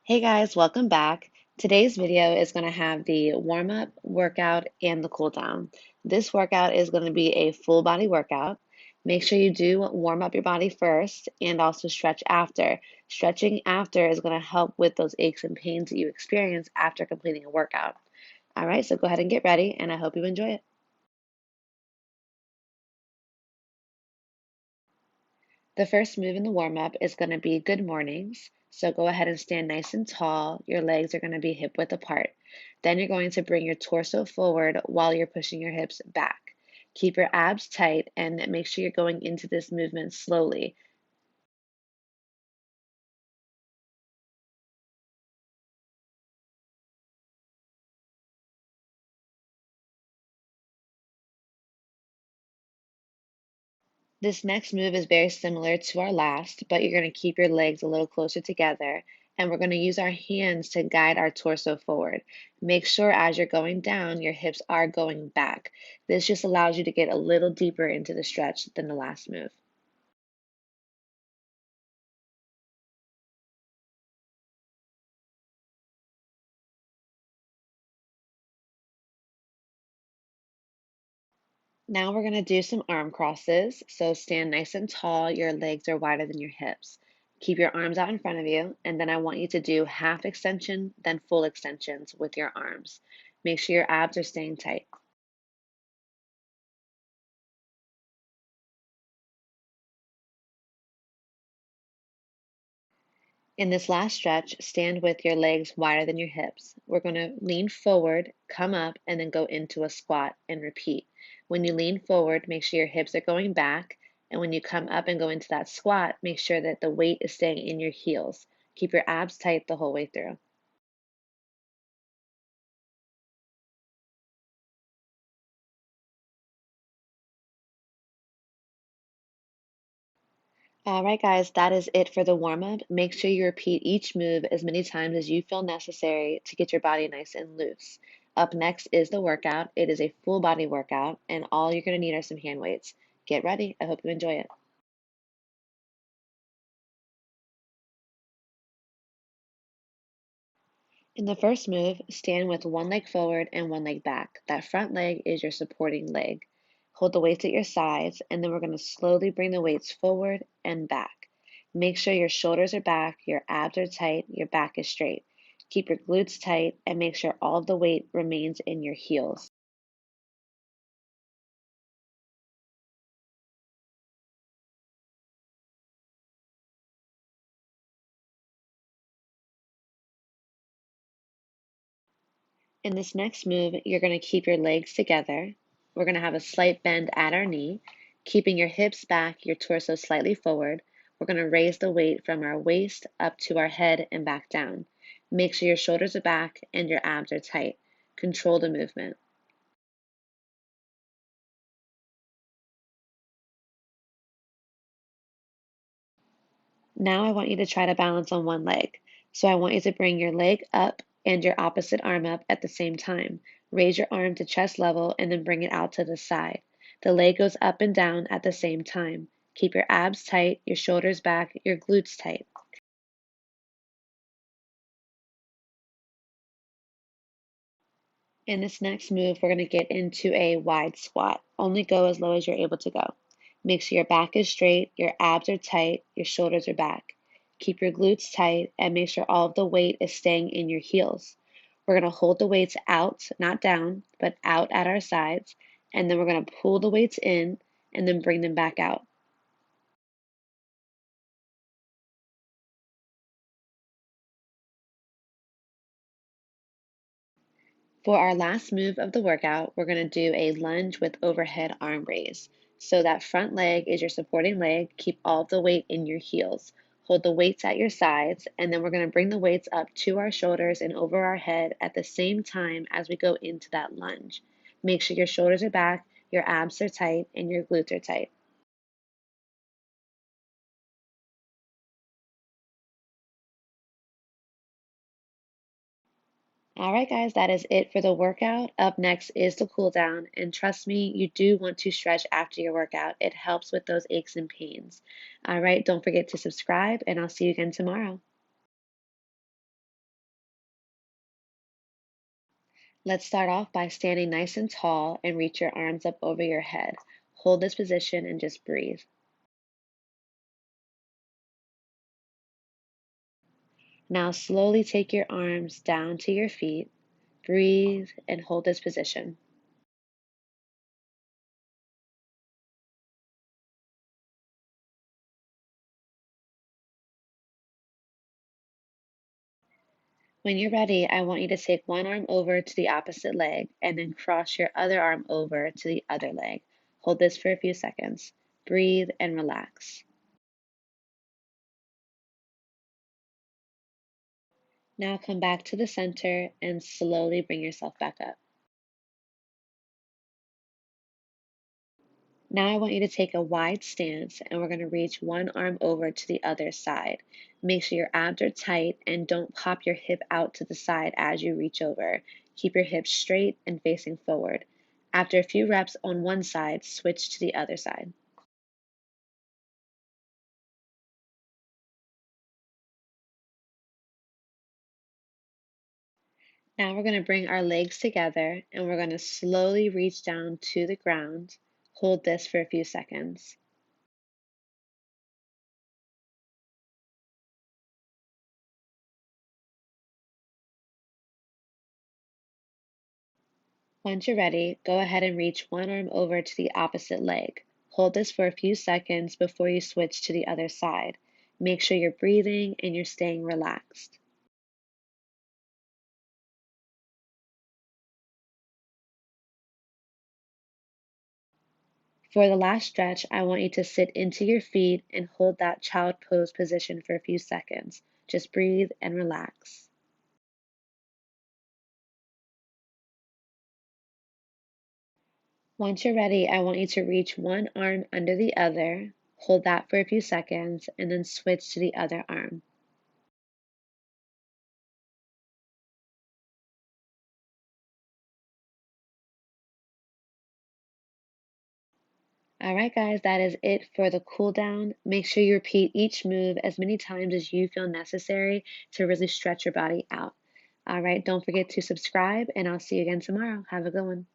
Hey guys, welcome back. Today's video is going to have the warm up, workout, and the cool down. This workout is going to be a full body workout. Make sure you do warm up your body first and also stretch after. Stretching after is going to help with those aches and pains that you experience after completing a workout. All right, so go ahead and get ready, and I hope you enjoy it. The first move in the warm up is going to be good mornings. So go ahead and stand nice and tall. Your legs are going to be hip width apart. Then you're going to bring your torso forward while you're pushing your hips back. Keep your abs tight and make sure you're going into this movement slowly. This next move is very similar to our last, but you're going to keep your legs a little closer together, and we're going to use our hands to guide our torso forward. Make sure as you're going down, your hips are going back. This just allows you to get a little deeper into the stretch than the last move. Now we're going to do some arm crosses. So stand nice and tall, your legs are wider than your hips. Keep your arms out in front of you, and then I want you to do half extension, then full extensions with your arms. Make sure your abs are staying tight. In this last stretch, stand with your legs wider than your hips. We're going to lean forward, come up, and then go into a squat and repeat. When you lean forward, make sure your hips are going back. And when you come up and go into that squat, make sure that the weight is staying in your heels. Keep your abs tight the whole way through. All right, guys, that is it for the warm up. Make sure you repeat each move as many times as you feel necessary to get your body nice and loose. Up next is the workout. It is a full body workout, and all you're going to need are some hand weights. Get ready. I hope you enjoy it. In the first move, stand with one leg forward and one leg back. That front leg is your supporting leg. Hold the weights at your sides, and then we're going to slowly bring the weights forward and back. Make sure your shoulders are back, your abs are tight, your back is straight. Keep your glutes tight and make sure all of the weight remains in your heels. In this next move, you're going to keep your legs together. We're going to have a slight bend at our knee, keeping your hips back, your torso slightly forward. We're going to raise the weight from our waist up to our head and back down. Make sure your shoulders are back and your abs are tight. Control the movement. Now I want you to try to balance on one leg. So I want you to bring your leg up and your opposite arm up at the same time. Raise your arm to chest level and then bring it out to the side. The leg goes up and down at the same time. Keep your abs tight, your shoulders back, your glutes tight. In this next move, we're going to get into a wide squat. Only go as low as you're able to go. Make sure your back is straight, your abs are tight, your shoulders are back. Keep your glutes tight and make sure all of the weight is staying in your heels. We're going to hold the weights out, not down, but out at our sides. And then we're going to pull the weights in and then bring them back out. For our last move of the workout, we're going to do a lunge with overhead arm raise. So that front leg is your supporting leg. Keep all of the weight in your heels. Hold the weights at your sides, and then we're going to bring the weights up to our shoulders and over our head at the same time as we go into that lunge. Make sure your shoulders are back, your abs are tight, and your glutes are tight. All right, guys, that is it for the workout. Up next is the cool down. And trust me, you do want to stretch after your workout. It helps with those aches and pains. All right, don't forget to subscribe, and I'll see you again tomorrow. Let's start off by standing nice and tall and reach your arms up over your head. Hold this position and just breathe. Now slowly take your arms down to your feet. Breathe and hold this position. When you're ready, I want you to take one arm over to the opposite leg and then cross your other arm over to the other leg. Hold this for a few seconds. Breathe and relax. Now come back to the center and slowly bring yourself back up. Now I want you to take a wide stance and we're going to reach one arm over to the other side. Make sure your abs are tight and don't pop your hip out to the side as you reach over. Keep your hips straight and facing forward. After a few reps on one side, switch to the other side. Now we're going to bring our legs together and we're going to slowly reach down to the ground. Hold this for a few seconds. Once you're ready, go ahead and reach one arm over to the opposite leg. Hold this for a few seconds before you switch to the other side. Make sure you're breathing and you're staying relaxed. For the last stretch, I want you to sit into your feet and hold that child pose position for a few seconds. Just breathe and relax. Once you're ready, I want you to reach one arm under the other, hold that for a few seconds, and then switch to the other arm. All right, guys, that is it for the cool down. Make sure you repeat each move as many times as you feel necessary to really stretch your body out. All right, don't forget to subscribe, and I'll see you again tomorrow. Have a good one.